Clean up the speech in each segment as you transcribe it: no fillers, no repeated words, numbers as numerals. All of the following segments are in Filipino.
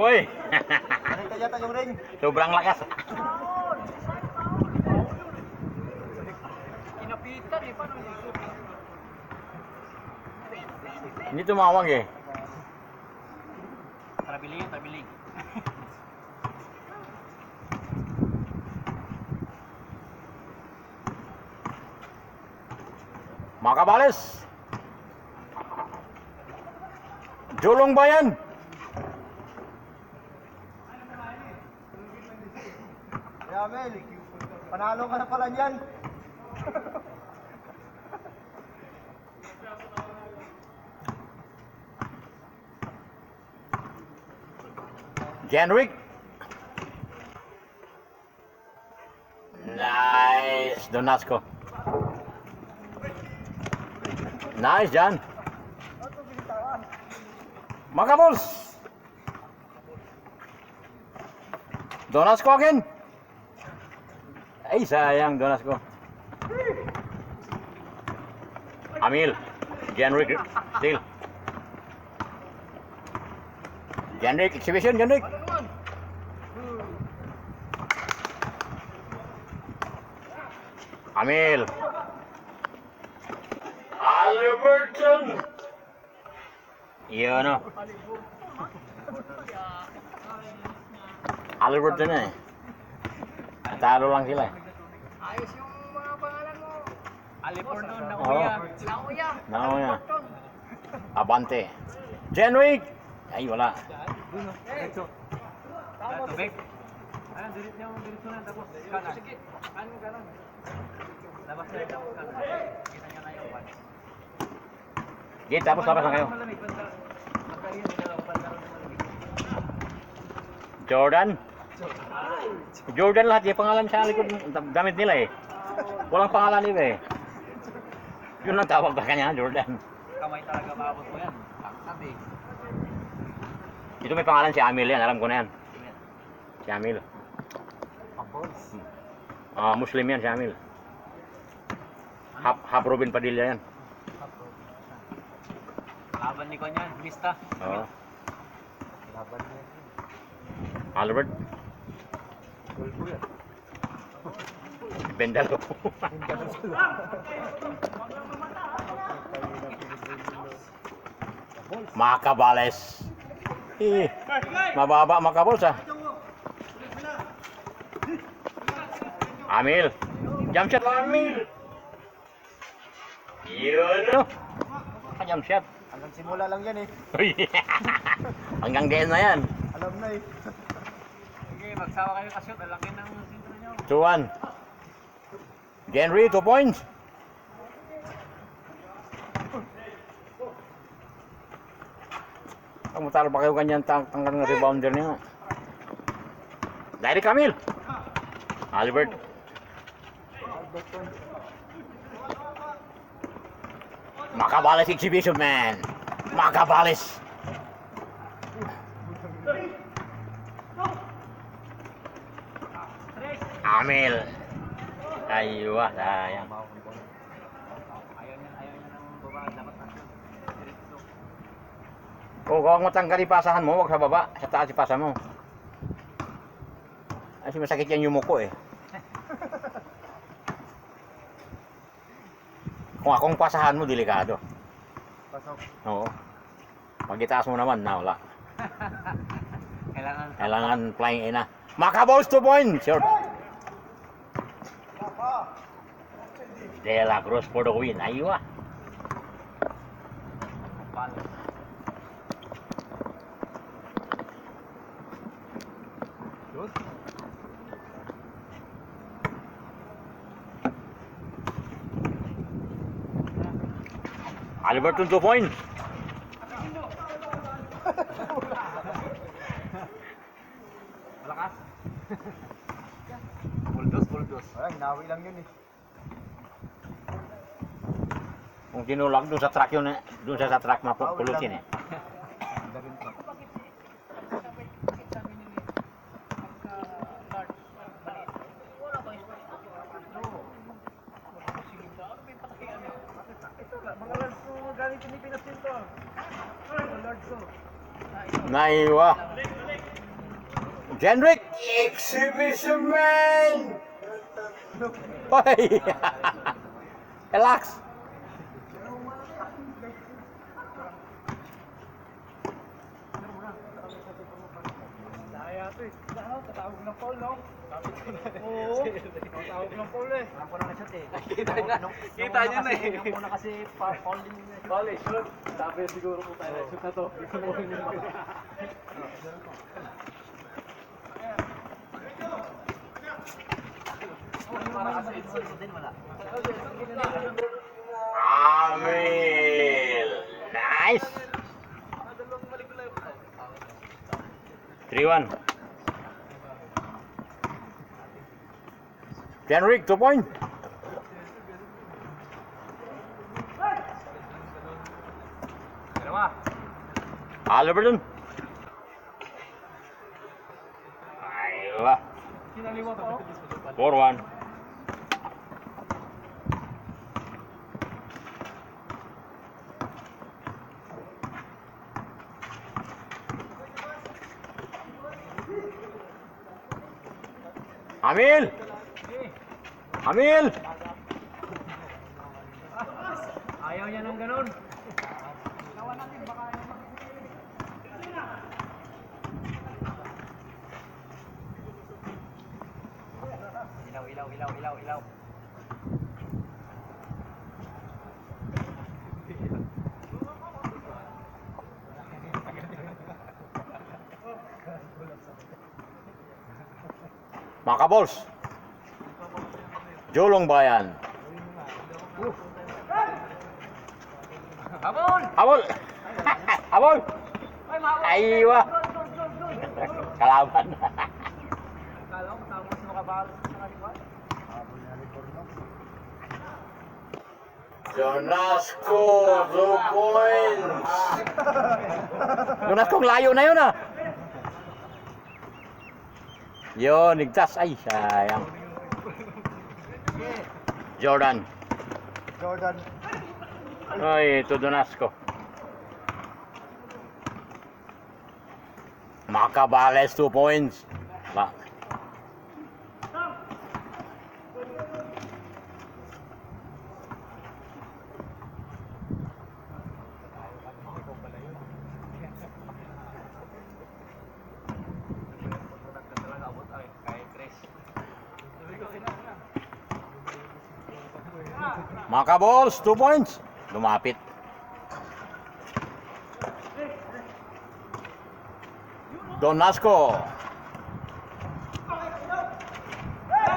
Uy! Yata yung ring. Sobrang lakas. Kinapitan eh, paano yun? Hindi tumawag eh. Trabiling, trabiling. Mga kabales! Julong Bayan! Kaya Mel, panalo ka na pala niyan. Genrick! Nice! Donasco. Nice, Jan. Mga kabals! Donasco again! Ay, sayang Donasco. Amil. Genrick. Still. Genrick. Exhibition, Genrick. Amil. Alberton. Iyon o. Alberton na eh. Talo lang sila eh. Ayos yung mga pangalan mo. Aliporton, Oo. Nauya. Nauya. Abante. Genrick. Ay, wala. Tubig. Ano, dirit na tapos kanan. Sige, kanan. Labas na yung kanan. Kita nyo na yung pan. Gate, tapos labas na kayo. Malamig, magkain nila ang pantalon na malamig. Jordan. Jordan lahat yung pangalan sa likod. Gamit nila eh. Walang pangalan nila eh. Yun ang tawag ba kanya, Jordan. Kamay talaga maabot mo yan. Ang sabi. Dito may pangalan si Amil yan, alam ko na yan. Si Amil. Muslim yan si Amil. Hap Robin Padilla yan. Laban ni Konyan, Mista. Oo. Laban niya. Albert. Goal po yan. Bendalo. Mga kabales. Mababa mga kabals ah. Amil. Jump shot. Amil. Yun. Jump shot. Hanggang simula lang yan eh. Hanggang din na yan. Alam na eh. Sige, magsawa kayo kashoot. Alaki ng sintro nyo. 2-1. Genry, 2 points. Ang matalo pa kayo ganyan tanggal ng rebounder niya. Direct Camille. Albert. Makabales exhibition man. Makabales. Amil. Aywa, sayang. Ayaw niya ng baba. Dapat kashoot. Diretso. Kung huwag mo tanggal ipasahan mo, huwag sa baba. Sa taas ipasa mo. Kasi masakit yan yung muko eh. Kung akong pasahan mo, delikado. Pasok. Oo. Pag itaas mo naman, na wala. Kailangan flying in na. Makaballs 2 points. Short. De La Cruz for the win. Aywa. Alberton 2 points. Malakas. Buldos. Wala, hinawi lang yun eh. Kung tinulak doon sa track yun, doon sa track mapupulutin eh. Ganda rin pa. Mga large ko galing Pilipinas din to. Mga large ko. Naiwa. Jenrick! Exhibition man! Hoy! Relax! Daya to eh. Tatawag ng Paul, no? Oo. Tatawag ng Paul eh. Ako na shot eh. Kita niya na eh. Yung muna kasi Paul din yun. Paul eh, shoot. Sabi siguro kung tayo shoot na to. Para kasi it's din wala. Amil! Nice! 3-1. Jenrick, 2 points. Dalawa. Alberton. Aywa. Kinaliwa pa oh. 4-1. Amil! Amil! Ayaw niya ng ganun. Ilaw. Makabols. Julong Bayan. Habol! Habol! Habol! Aywa! Kalaban. Kala ko tapos makabalo sa kaliwa. Jonasco, 2 points. Jonasco, layo na yun ah. Yun, ligtas. Ay, sayang. Jordan. Ay, ito Jonasco. Macabales, 2 points. Ba. Macaballs, 2 points. Lumapit. Donasco.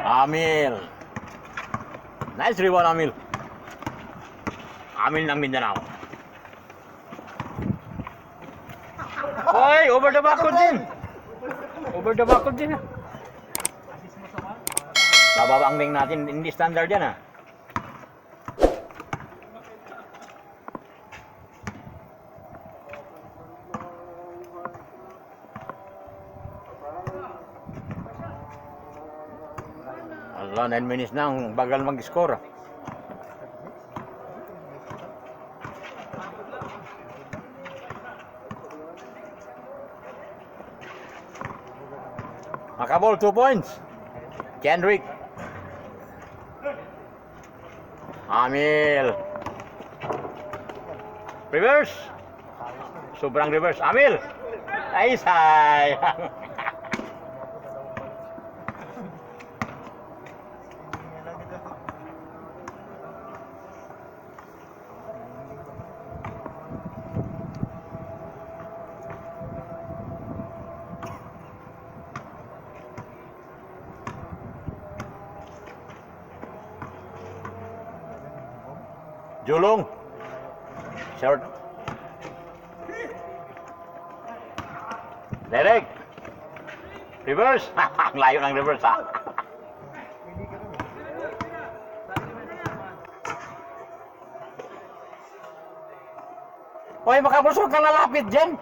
Amil. Nice rebound, Amil. Amil ng Mindanao. Hoy, over the backcourt din. Over the backcourt din. Bababa ang ring natin. Hindi standard yan ah. Allah, 9 minutes na ang bagal mag-score. Makabol, 2 points. Kendrick. Amil. Reverse. Sobrang reverse. Amil. Ay, sayang. Julong. Short. Derek. Reverse. Ang layo ng reverse ha. Hindi ka rin. Hoy, makabusog ka nalapit dyan.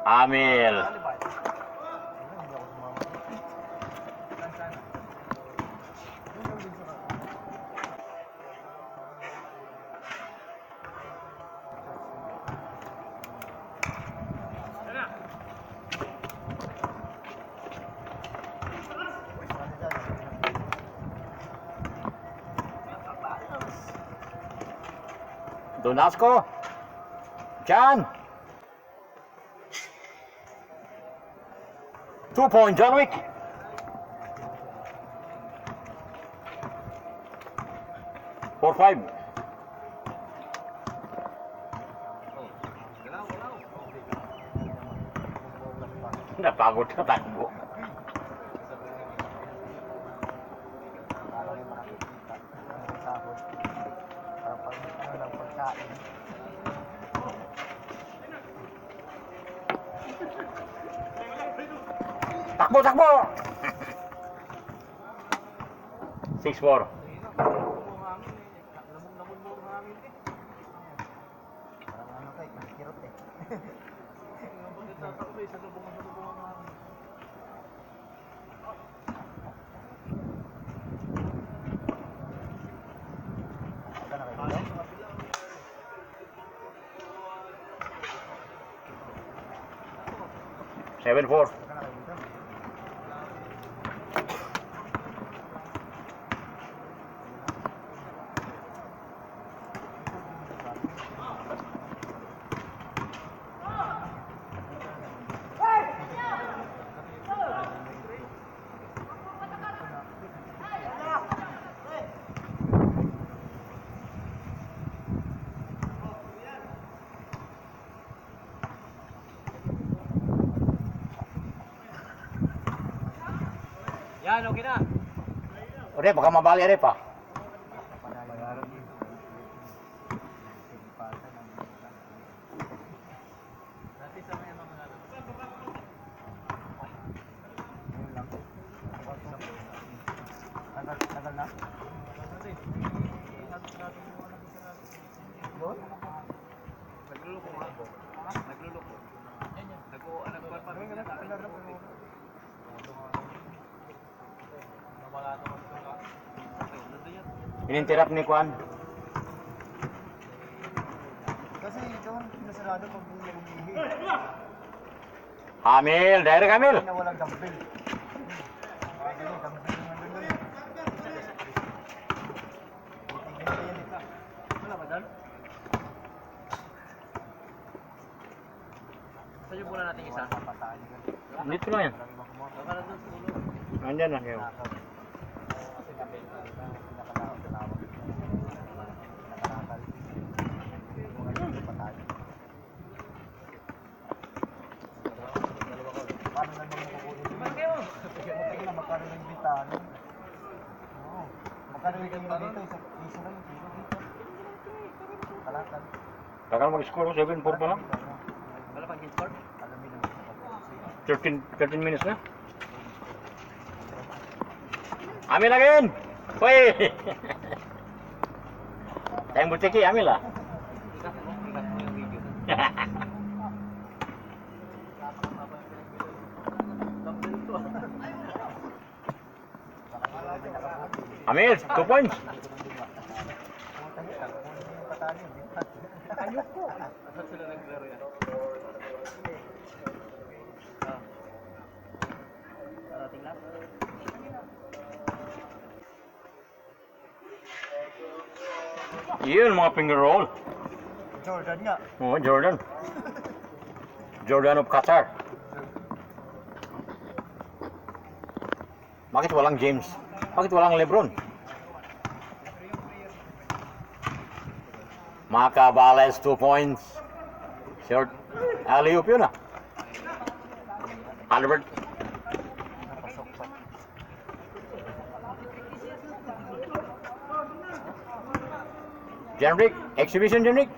Amil. Donasco. John. 2-point, John Wick. For 5. Napagod na takbo. Parang yung makikita. Ang sahod. Parang pag ano lang pagkain. Takbo, takbo! 6-4. Parang ano kay, kirot eh. Wala na kayo dito? 7-4. Wala na kayo dito? Yan, okay na. Ore, baka mabali rin pa. Bayaran dito. Dati sa may mga ano. Yun lang. Tagal na? Doon? Nagluloko nga ako. Nagluloko. Nagkuhan pa rin. Nawala naman ito nga. Okay, nandun yan. Ininterrupt ni Kwan. Kasi doon, nasarado pag hindi umihi. Amil, direct Amil. Na walang dumbbell. Dumbbell yung nandun yun. Titignan ko yan eh. Wala ba doon? Saan yung muna natin isa? Papatayin ka. Dito lang yan. Baka na doon sa ulo. Nandyan lang kayo. Kasi nakalawag sa lawag. Nakalakal. Mga dito patayin. Paano na naman kukunin yun? Magkano na magkano yung bitano? Oo. Magkano yung kilo dito? Isang piso lang yung kilo dito. Kalakal. Takal mag-score 7-4 pa lang. Wala pang score? Alamin naman sa pag-uusay. 13 minutes na. Amil again! Hoy! Tayong butiki, Amil ah. Ikat mo yung video. Amil, 2 points. Ayoko. Saan sila naglaro yan? Parating lang? Yun, mga finger roll. Jordan nga. Oh, Jordan. Jordan of Qatar. Bakit walang James? Bakit walang Lebron? Macabales 2 points. Short. Alley-oop yun ah. Albert. Napasok pa. Jenrick. Exhibition, Jenrick.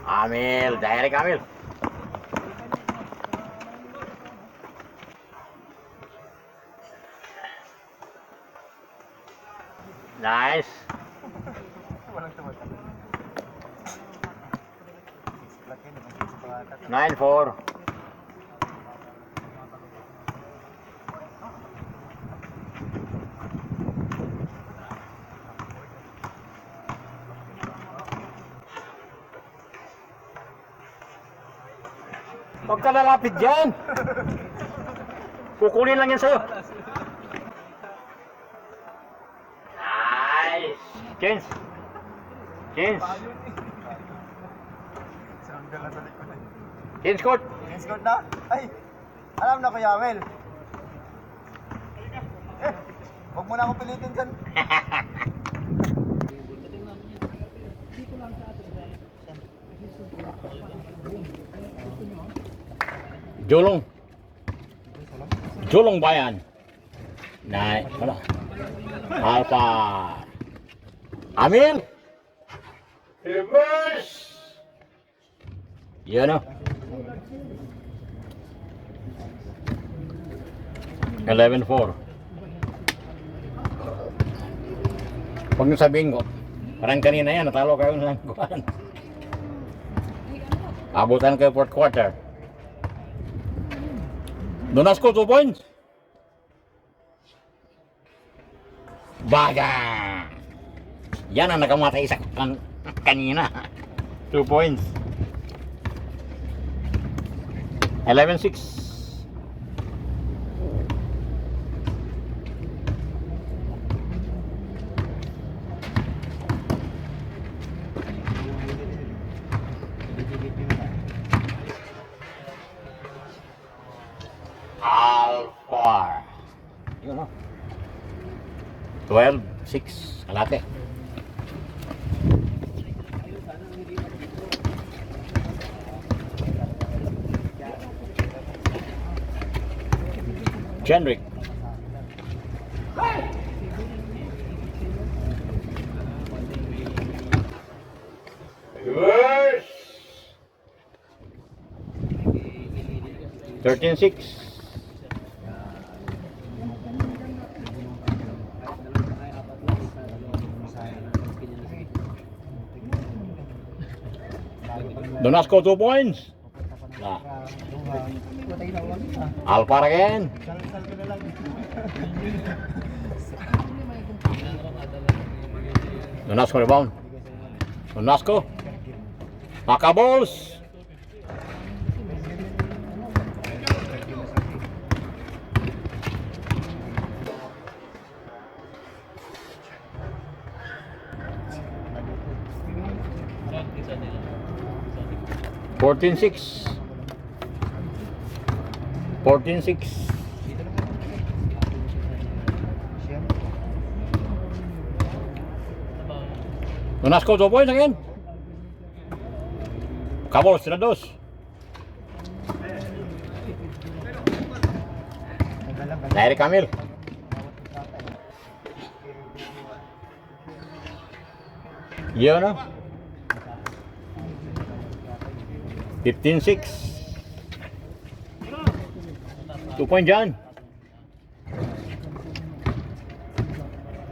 Amil. Direct Amil. Nice. Walang tumatalo. Laki naman sa pangatat. 9-4. Huwag ka lalapit dyan. Kukunin lang yan sa'yo. Nice. Change. Change. Saan gala sa likod eh. Change court. Yes, good na? Ay! Alam na Kuya Amel. Huwag mo na akong pilitin dyan. Julong. Julong Bayan. Nice. Wala. Alpha. Amil. Reverse. Yan o. 11-4. Huwag nyo sabihin ko. Parang kanina yan, natalo kayo ng kuhan. Abutan kayo 4th quarter. Donasco 2 points. Baga. Yan ang nakamatay sa kanina. 2 points. 11-6. Alpha. Yun o. 12-6. Kalate. Jenrick. Reverse. 13-6. Donasco 2 points. Nah. Alpha again. Sal-sal ko na lang. Donasco rebound. Donasco. Makaballs. Fourteen six. 14-6. Donasco 2 points again. Cabos, sila 2. Direct Camil. Yun no? 15-6. 2 point dyan.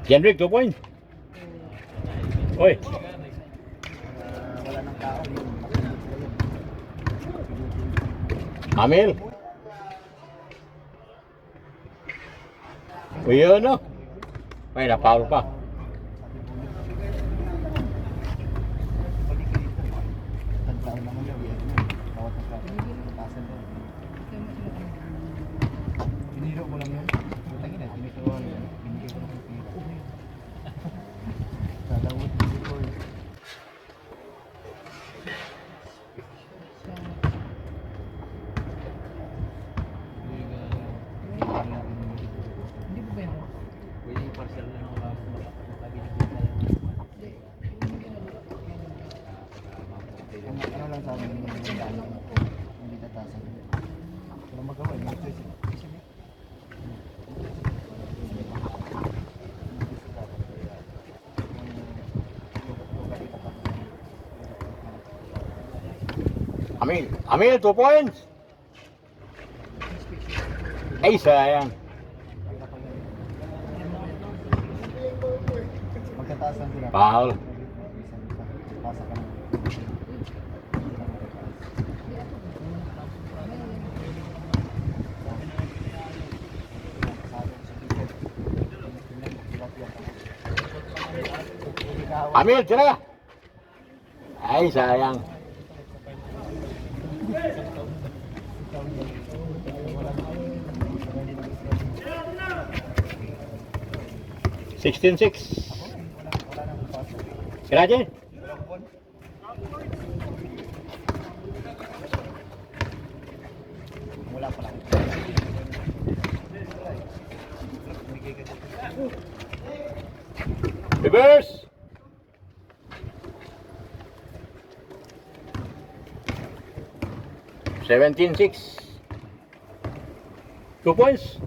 Jenrick, 2 point. Oy. Wala nang tao. Amil. Uy, yun no? May na-foul pa. Tagtaon naman daw. Bawat nagkatasan daw. Piniro ko lang yun. Butangin na, tinituwa yun. Binigay ko lang yung pira. Salawot dito yun. Hindi ba yan? Pwede yung parcel na lang. parang hindi tatasan. Pero magawa, hindi ito isip. Amil, 2 points. Ay, sayang. Magkataasan sila. Foul. Pasa ka na. Amil, tira. Ay, sayang. $16-6. Sira dyan. Wala pa lang. Reverse. $17-6. 2 points.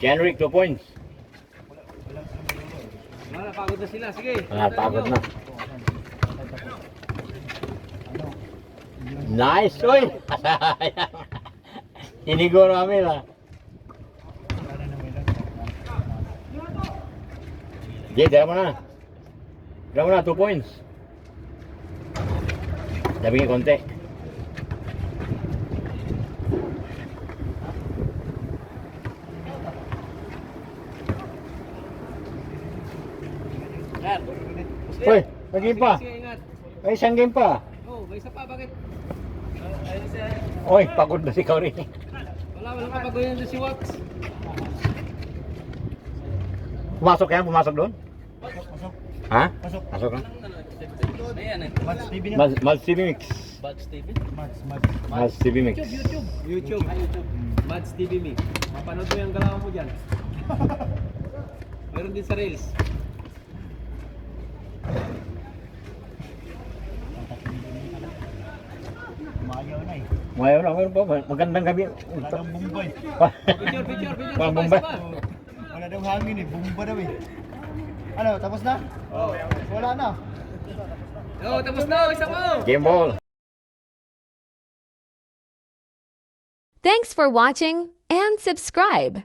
Kenrick, 2 points. Napagod na sila. Sige. Pagod na. Nice, oy! Inigo namin ah. Jay, tira mo na. Tira mo na, 2 points. Sabi nga konti. Hoy, may game pa. Sige, ingat. May isang game pa. Oh, may isa pa. Bakit? Oy, pagod na si Kauri. Wala kapagoyan doon si Wax. Pumasok yan? Pumasok doon? Pasok. Ha? Pasok. Pasok na. Ayan eh. Mads TV niya. Mads TV Mix. Mads TV? Mads. Mads TV Mix. YouTube. Mads TV me. Mapanood mo yung galaw mo dyan. Meron din sa Reels. Umayaw na eh. Ngayon na, meron pa. Magandang gabi. Wala daw bumba eh. Picture. Parang Sabay, Bombay. sabay. Wala daw hangin eh. Bumba daw eh. Ano, tapos na? Wala na. Oh, tapos na. Isa mo. Game ball. Thanks for watching and subscribe.